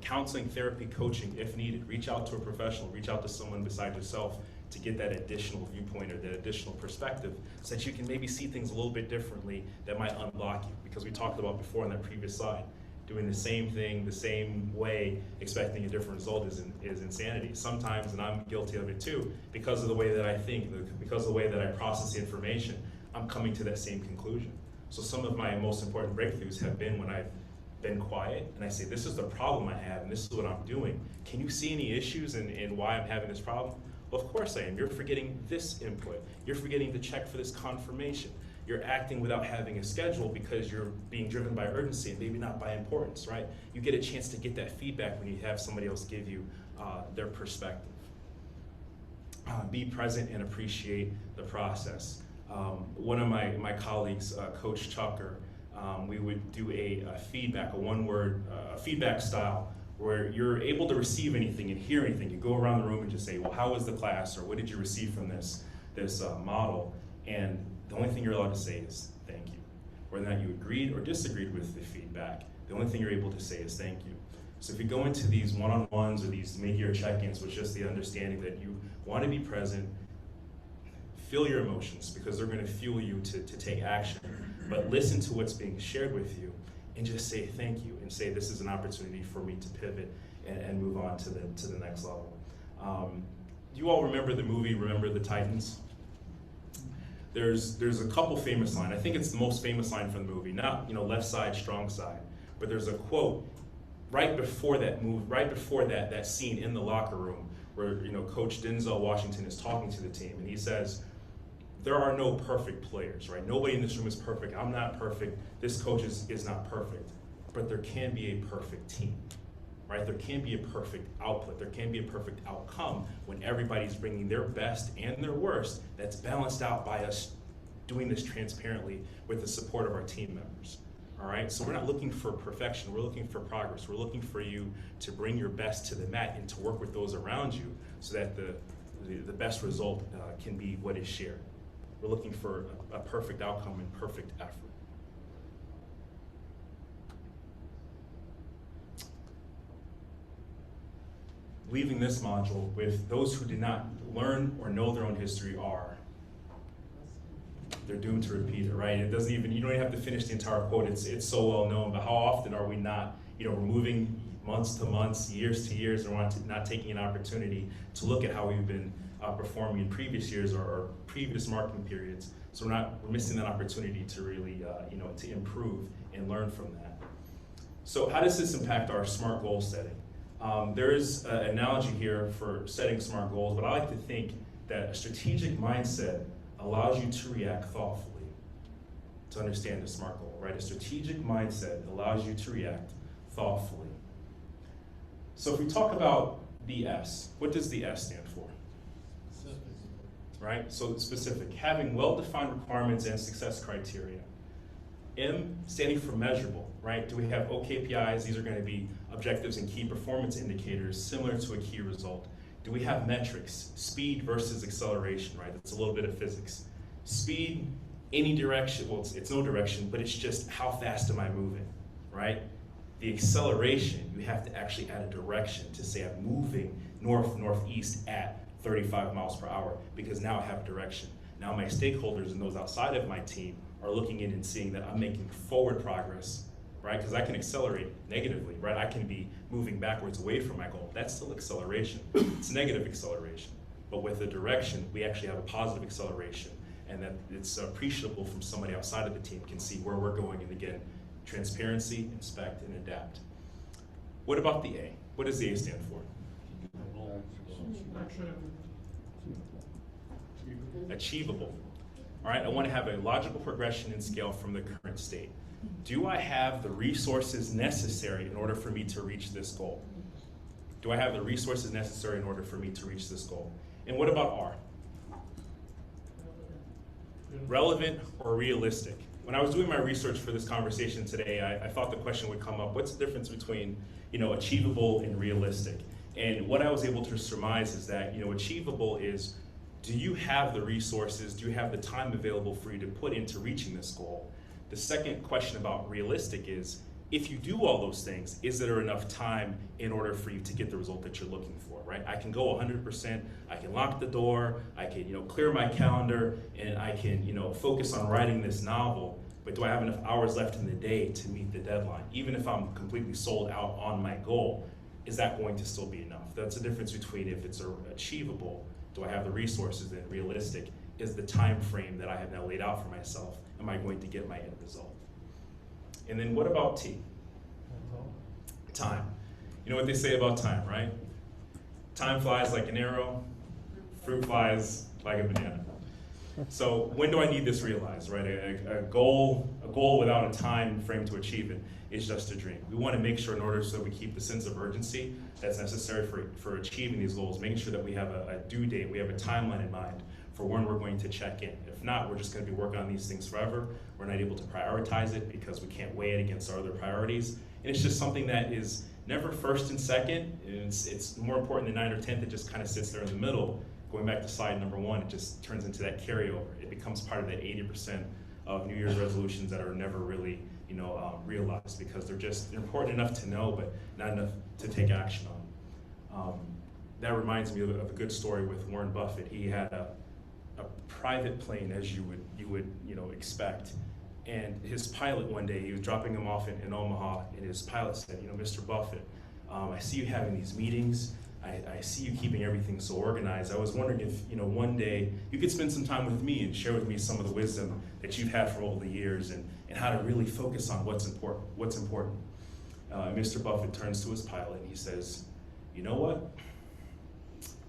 Counseling, therapy, coaching, if needed. Reach out to a professional, reach out to someone beside yourself to get that additional viewpoint or that additional perspective so that you can maybe see things a little bit differently that might unlock you. Because we talked about before on that previous slide, doing the same thing the same way, expecting a different result is insanity. Sometimes, and I'm guilty of it too, because of the way that I think, because of the way that I process the information, I'm coming to that same conclusion. So some of my most important breakthroughs have been when I've been quiet and I say, this is the problem I have and this is what I'm doing. Can you see any issues in why I'm having this problem? Well, of course I am. You're forgetting this input. You're forgetting to check for this confirmation. You're acting without having a schedule because you're being driven by urgency and maybe not by importance, right? You get a chance to get that feedback when you have somebody else give you their perspective. Be present and appreciate the process. One of my colleagues, Coach Tucker, we would do a feedback, a one-word feedback style, where you're able to receive anything and hear anything. You go around the room and just say, well, how was the class, or what did you receive from this model? And the only thing you're allowed to say is thank you. Whether or not you agreed or disagreed with the feedback, the only thing you're able to say is thank you. So if you go into these one-on-ones or these mid-year check-ins with just the understanding that you want to be present, feel your emotions because they're going to fuel you to take action, but listen to what's being shared with you and just say thank you and say this is an opportunity for me to pivot and move on to the next level. You all remember the movie Remember the Titans? There's a couple famous lines. I think it's the most famous line from the movie, not left side, strong side, but there's a quote right before that that scene in the locker room where Coach Denzel Washington is talking to the team and he says, there are no perfect players, right? Nobody in this room is perfect. I'm not perfect. This coach is not perfect. But there can be a perfect team, right? There can be a perfect output. There can be a perfect outcome when everybody's bringing their best and their worst that's balanced out by us doing this transparently with the support of our team members, all right? So we're not looking for perfection. We're looking for progress. We're looking for you to bring your best to the mat and to work with those around you so that the best result can be what is shared. We're looking for a perfect outcome and perfect effort. Leaving this module with those who did not learn or know their own history they're doomed to repeat it, right? It doesn't even, you don't even have to finish the entire quote. It's so well known, but how often are we not, we're moving months to months, years to years, and we're not taking an opportunity to look at how we've been performing in previous years or previous marketing periods. So we're missing that opportunity to really, to improve and learn from that. So how does this impact our SMART goal setting? There is an analogy here for setting SMART goals, but I like to think that a strategic mindset allows you to react thoughtfully to understand the SMART goal, right? A strategic mindset allows you to react thoughtfully. So if we talk about the S, what does the S stand for? Right? So specific, having well-defined requirements and success criteria. M standing for measurable, right? Do we have OKPIs? These are going to be objectives and key performance indicators similar to a key result. Do we have metrics? Speed versus acceleration, right? That's a little bit of physics. Speed, any direction, well, it's no direction, but it's just how fast am I moving, right? The acceleration, you have to actually add a direction to say I'm moving northeast at 35 miles per hour because now I have direction. Now my stakeholders and those outside of my team are looking in and seeing that I'm making forward progress, right? Because I can accelerate negatively, right? I can be moving backwards away from my goal. That's still acceleration. It's negative acceleration. But with the direction, we actually have a positive acceleration and that it's appreciable from somebody outside of the team can see where we're going. And again, transparency, inspect, and adapt. What about the A? What does the A stand for? Achievable. All right, I want to have a logical progression and scale from the current state. Do I have the resources necessary in order for me to reach this goal? Do I have the resources necessary in order for me to reach this goal? And what about R? Relevant or realistic? When I was doing my research for this conversation today, I thought the question would come up, what's the difference between, achievable and realistic? And what I was able to surmise is that, achievable is, do you have the resources, do you have the time available for you to put into reaching this goal? The second question about realistic is, if you do all those things, is there enough time in order for you to get the result that you're looking for, right? I can go 100%, I can lock the door, I can, clear my calendar, and I can, focus on writing this novel, but do I have enough hours left in the day to meet the deadline? Even if I'm completely sold out on my goal, is that going to still be enough? That's the difference between if it's achievable, do I have the resources, and realistic, is the time frame that I have now laid out for myself, am I going to get my end result? And then what about T? Time. You know what they say about time, right? Time flies like an arrow, fruit flies like a banana. So when do I need this realized, right? A goal without a time frame to achieve it is just a dream. We want to make sure, in order so we keep the sense of urgency that's necessary for achieving these goals, making sure that we have a due date, we have a timeline in mind for when we're going to check in. If not, we're just going to be working on these things forever. We're not able to prioritize it because we can't weigh it against our other priorities. And it's just something that is never first and second. It's more important than 9 or 10th. It just kind of sits there in the middle. Going back to slide number 1, it just turns into that carryover. It becomes part of that 80% of New Year's resolutions that are never really, realized because they're important enough to know, but not enough to take action on. That reminds me of a good story with Warren Buffett. He had a private plane, as you would expect, and his pilot one day, he was dropping him off in Omaha, and his pilot said, Mr. Buffett, I see you having these meetings. I see you keeping everything so organized. I was wondering if one day you could spend some time with me and share with me some of the wisdom that you've had for all the years and how to really focus on what's important. Mr. Buffett turns to his pilot and he says, you know what?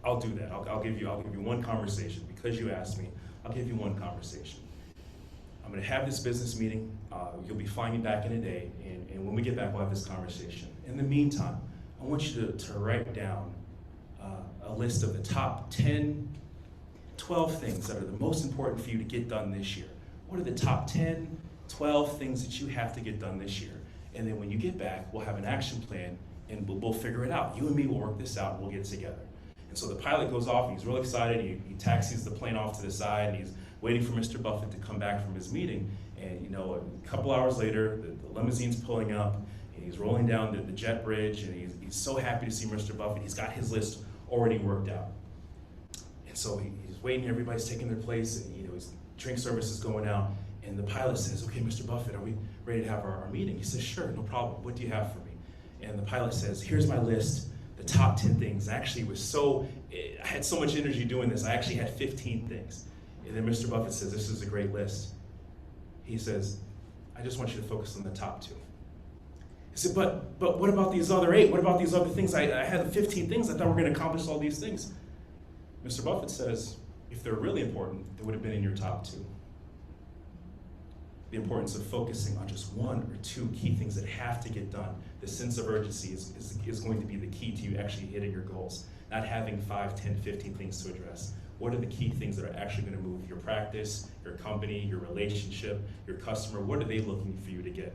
I'll do that. I'll give you one conversation. Because you asked me, I'll give you one conversation. I'm going to have this business meeting. You'll be flying me back in a day, and when we get back, we'll have this conversation. In the meantime, I want you to write down a list of the top 10, 12 things that are the most important for you to get done this year. What are the top 10, 12 things that you have to get done this year? And then when you get back, we'll have an action plan, and we'll figure it out. You and me will work this out, and we'll get together. And so the pilot goes off, and he's real excited. He taxis the plane off to the side, and he's waiting for Mr. Buffett to come back from his meeting. And a couple hours later, the limousine's pulling up, and he's rolling down the jet bridge, and he's so happy to see Mr. Buffett. He's got his list already worked out. And so he's waiting, everybody's taking their place, and his drink service is going out. And the pilot says, okay, Mr. Buffett, are we ready to have our meeting? He says, sure, no problem. What do you have for me? And the pilot says, here's my list, the top 10 things. Actually, I had so much energy doing this. I actually had 15 things. And then Mr. Buffett says, this is a great list. He says, I just want you to focus on the top 2. He said, but what about these other 8? What about these other things? I had 15 things. I thought we were going to accomplish all these things. Mr. Buffett says, if they're really important, they would have been in your top 2. The importance of focusing on just 1 or 2 key things that have to get done. The sense of urgency is going to be the key to you actually hitting your goals, not having 5, 10, 15 things to address. What are the key things that are actually going to move your practice, your company, your relationship, your customer? What are they looking for you to get?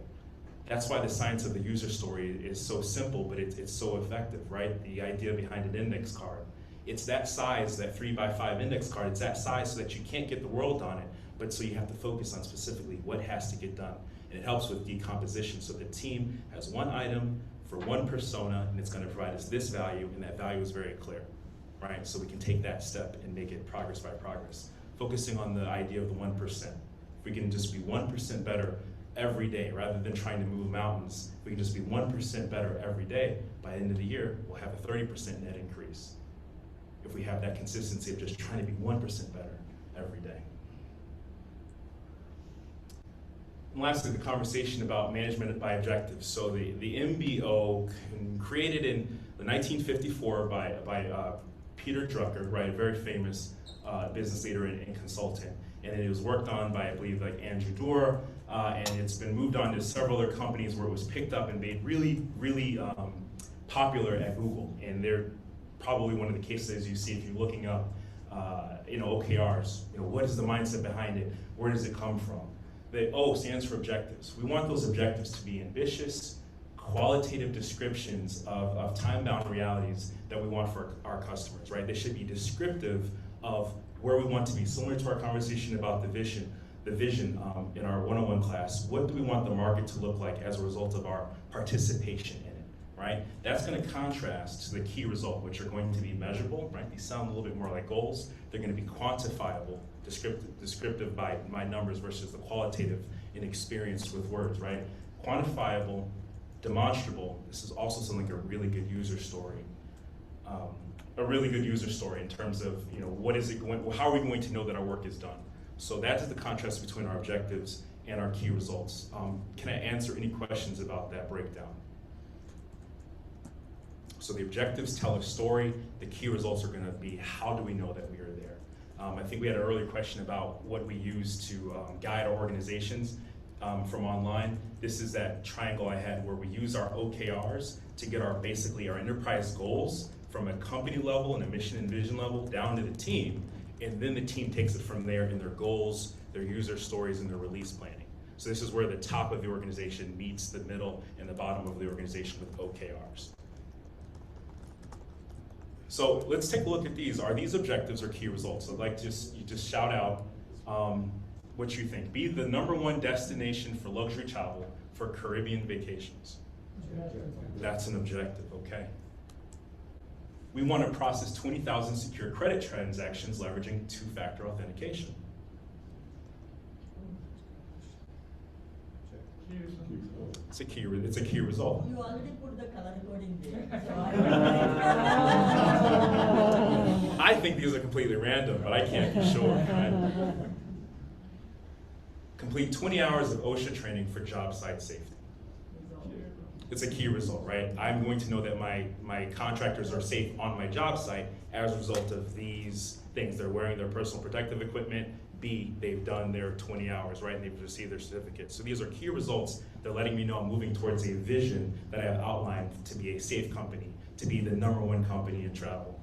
That's why the science of the user story is so simple, but it's so effective, right? The idea behind an index card. It's that size, that 3x5 index card, it's that size so that you can't get the world on it, but so you have to focus on specifically what has to get done. And it helps with decomposition, so the team has one item for one persona, and it's going to provide us this value, and that value is very clear, right? So we can take that step and make it progress by progress. Focusing on the idea of the 1%. If we can just be 1% better every day, rather than trying to move mountains, if we can just be 1% better every day, by the end of the year, we'll have a 30% net increase. If we have that consistency of just trying to be 1% better every day. And lastly, the conversation about management by objectives. So the MBO created in 1954 by Peter Drucker, right, a very famous business leader and consultant. And it was worked on by, I believe, like Andrew Doerr, and it's been moved on to several other companies where it was picked up and made really, really popular at Google. And they're probably one of the case studies you see if you're looking up OKRs. What is the mindset behind it? Where does it come from? The O stands for objectives. We want those objectives to be ambitious, qualitative descriptions of time-bound realities that we want for our customers, right? They should be descriptive of where we want to be, similar to our conversation about the vision in our one-on-one class. What do we want the market to look like as a result of our participation in it, right? That's going to contrast to the key result, which are going to be measurable, right? These sound a little bit more like goals. They're going to be quantifiable, descriptive by numbers versus the qualitative and experience with words, right? Quantifiable, demonstrable. This is also something like a really good user story. In terms of, how are we going to know that our work is done? So that is the contrast between our objectives and our key results. Can I answer any questions about that breakdown? So the objectives tell a story. The key results are going to be, how do we know that we are there? I think we had an earlier question about what we use to guide our organizations from online. This is that triangle I had where we use our OKRs to get our enterprise goals from a company level and a mission and vision level down to the team. And then the team takes it from there in their goals, their user stories, and their release planning. So this is where the top of the organization meets the middle and the bottom of the organization with OKRs. So let's take a look at these. Are these objectives or key results? I'd like you just shout out what you think. Be the #1 destination for luxury travel for Caribbean vacations. That's an objective, okay. We want to process 20,000 secure credit transactions leveraging two-factor authentication. It's a key result. You already put the color coding there. I think these are completely random, but I can't be sure. Right? Complete 20 hours of OSHA training for job site safety. It's a key result, right? I'm going to know that my contractors are safe on my job site as a result of these things. They're wearing their personal protective equipment. B, they've done their 20 hours, right? And they've received their certificate. So these are key results. They're letting me know I'm moving towards a vision that I have outlined to be a safe company, to be the #1 company in travel.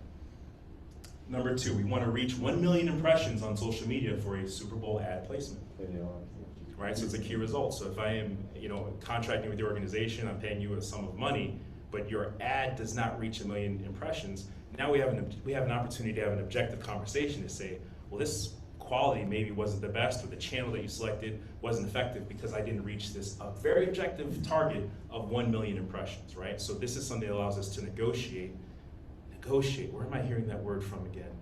Number 2, we want to reach 1 million impressions on social media for a Super Bowl ad placement. Right, so it's a key result. So if I am, contracting with your organization, I'm paying you a sum of money, but your ad does not reach 1 million impressions, now we have an opportunity to have an objective conversation to say, well, this quality maybe wasn't the best, or the channel that you selected wasn't effective because I didn't reach this very objective target of 1 million impressions, right? So this is something that allows us to negotiate, where am I hearing that word from again?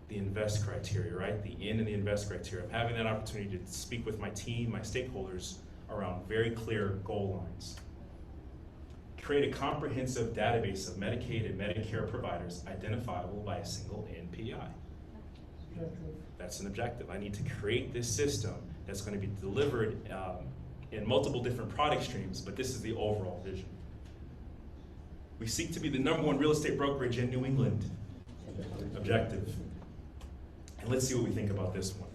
The invest criteria, right? The in and the invest criteria. I'm having that opportunity to speak with my team, my stakeholders, around very clear goal lines. Create a comprehensive database of Medicaid and Medicare providers identifiable by a single NPI. That's an objective. I need to create this system that's going to be delivered in multiple different product streams, but this is the overall vision. We seek to be the #1 real estate brokerage in New England. Objective. And let's see what we think about this one.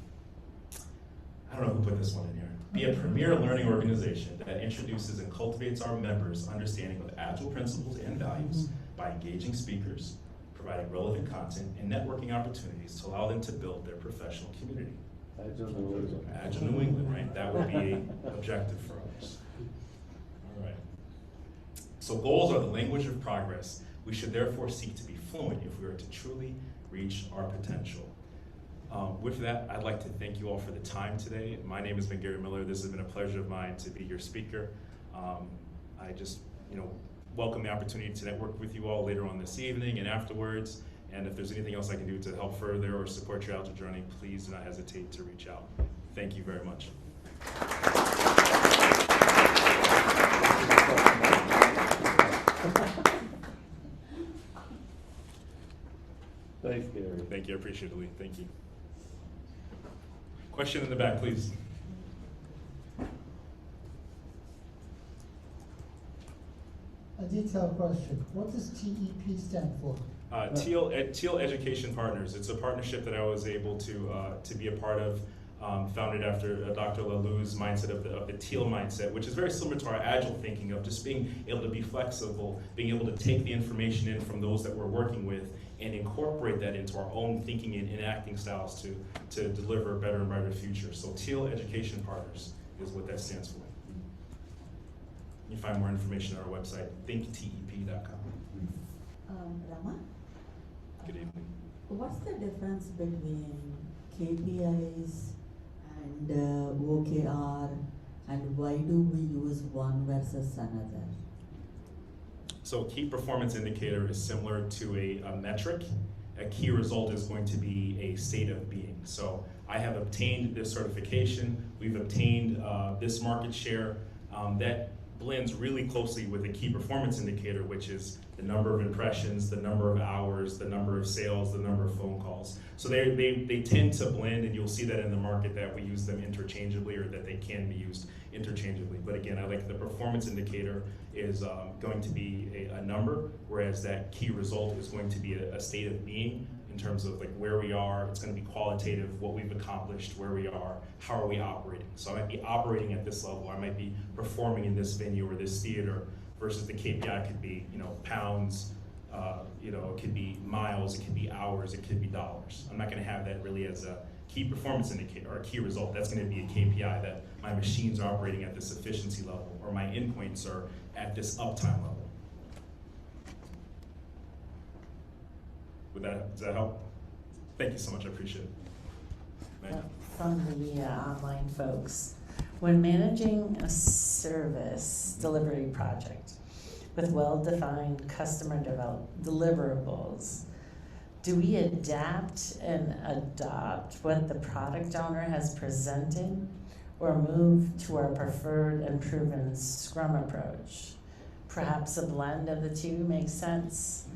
I don't know who put this one in here. Be a premier learning organization that introduces and cultivates our members' understanding of Agile principles and values by engaging speakers, providing relevant content, and networking opportunities to allow them to build their professional community. Agile New England, right? That would be an objective for us. All right. So goals are the language of progress. We should therefore seek to be fluent if we are to truly reach our potential. With that, I'd like to thank you all for the time today. My name has been Garry Miller. This has been a pleasure of mine to be your speaker. I just, welcome the opportunity to network with you all later on this evening and afterwards. And if there's anything else I can do to help further or support your Agile journey, please do not hesitate to reach out. Thank you very much. Thanks, Garry. Thank you, I appreciate it, Lee. Thank you. Question in the back, please. A detailed question. What does TEP stand for? Teal Education Partners. It's a partnership that I was able to be a part of founded after Dr. Lalou's mindset of the teal mindset, which is very similar to our agile thinking of just being able to be flexible, being able to take the information in from those that we're working with and incorporate that into our own thinking and enacting styles to deliver a better and brighter future. So Teal Education Partners is what that stands for. You can find more information on our website, thinktep.com. Rama, Good evening. what's the difference between KPIs and OKR, and why do we use one versus another? So a key performance indicator is similar to a metric. A key result is going to be a state of being. So I have obtained this certification, we've obtained this market share. That blends really closely with a key performance indicator, which is the number of impressions, the number of hours, the number of sales, the number of phone calls. So they tend to blend, and you'll see that in the market that we use them interchangeably, or that they can be used interchangeably. But again, I like the performance indicator is going to be a number, whereas that key result is going to be a state of being in terms of like where we are. It's going to be qualitative, what we've accomplished, where we are, how are we operating. So I might be operating at this level, I might be performing in this venue or this theater, versus the KPI could be, pounds, it could be miles, it could be hours, it could be dollars. I'm not going to have that really as a key performance indicator or a key result. That's going to be a KPI that my machines are operating at this efficiency level, or my endpoints are at this uptime level. Does that help? Thank you so much, I appreciate it. Thank you. From the online folks, when managing a service delivery project with well-defined customer deliverables, do we adapt and adopt what the product owner has presented, or move to our preferred and proven Scrum approach? Perhaps a blend of the two makes sense.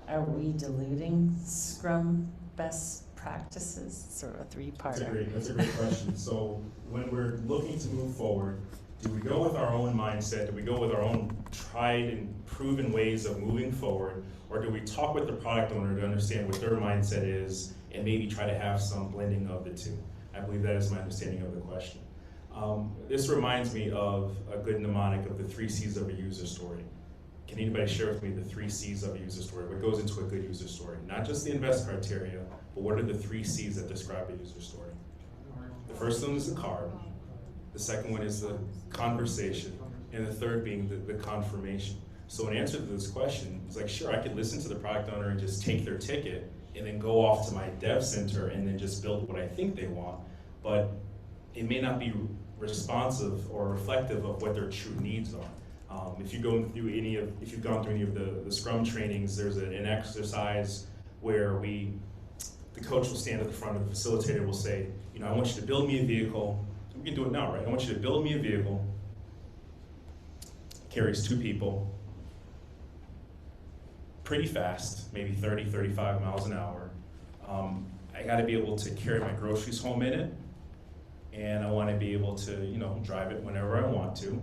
Are we diluting Scrum best practices? Sort of a three-parter. That's a great question. So when we're looking to move forward, do we go with our own mindset? Do we go with our own tried and proven ways of moving forward? Or do we talk with the product owner to understand what their mindset is and maybe try to have some blending of the two? I believe that is my understanding of the question. This reminds me of a good mnemonic of the 3 C's of a user story. Can anybody share with me the 3 C's of a user story? What goes into a good user story? Not just the invest criteria, but what are the 3 C's that describe a user story? The first one is the card. The second one is the conversation. And the third being the confirmation. So in answer to this question, it's like, sure, I could listen to the product owner and just take their ticket and then go off to my dev center and then just build what I think they want. But it may not be responsive or reflective of what their true needs are. If you've gone through any of the Scrum trainings, there's an exercise where the coach will stand at the front, of the facilitator will say, I want you to build me a vehicle. We can do it now, right? I want you to build me a vehicle, carries 2 people, pretty fast, maybe 30, 35 miles an hour. I gotta be able to carry my groceries home in it, and I wanna be able to, drive it whenever I want to.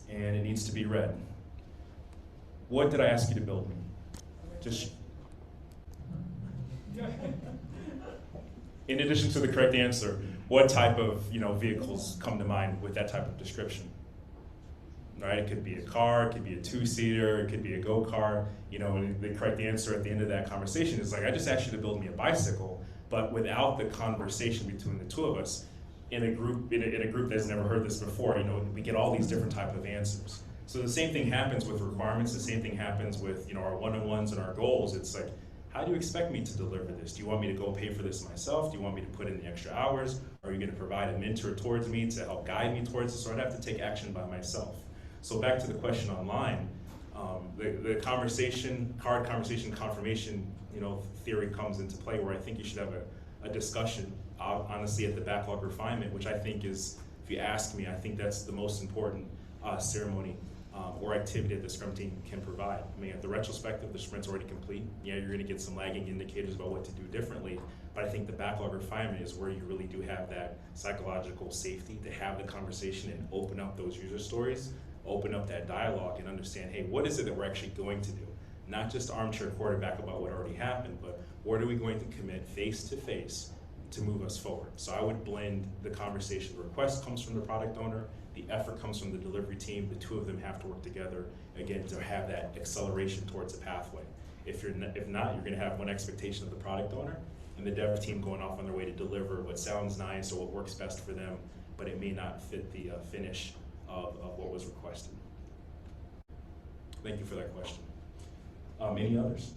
And it needs to be red. What did I ask you to build me? Just in addition to the correct answer, what type of vehicles come to mind with that type of description? Right? It could be a car, it could be a 2-seater, it could be a go-kart. The correct answer at the end of that conversation is like, I just asked you to build me a bicycle, but without the conversation between the two of us, in a group that's never heard this before, we get all these different type of answers. So the same thing happens with requirements. The same thing happens with our one-on-ones and our goals. It's like, how do you expect me to deliver this? Do you want me to go pay for this myself? Do you want me to put in the extra hours? Are you going to provide a mentor towards me to help guide me towards this, or I'd have to take action by myself? So back to the question online, the conversation, card conversation confirmation, theory comes into play, where I think you should have a discussion, honestly, at the backlog refinement, which I think is, if you ask me, I think that's the most important ceremony or activity that the Scrum team can provide. I mean, at the retrospective, the sprint's already complete. Yeah, you're gonna get some lagging indicators about what to do differently, but I think the backlog refinement is where you really do have that psychological safety to have the conversation and open up those user stories, open up that dialogue and understand, hey, what is it that we're actually going to do? Not just armchair quarterback about what already happened, but what are we going to commit face to face to move us forward. So I would blend the conversation. The request comes from the product owner, the effort comes from the delivery team. The two of them have to work together, again, to have that acceleration towards a pathway. If not, you're gonna have one expectation of the product owner and the dev team going off on their way to deliver what sounds nice or what works best for them, but it may not fit the finish of what was requested. Thank you for that question. Any others?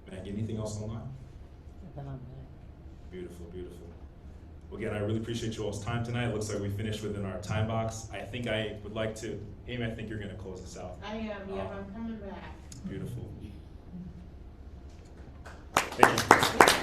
Mag, anything else online? Beautiful, beautiful. Well, again, I really appreciate you all's time tonight. It looks like we finished within our time box. I think I would like to, Amy, I think you're gonna close us out. I am, yeah, I'm coming back. Beautiful. Thank you.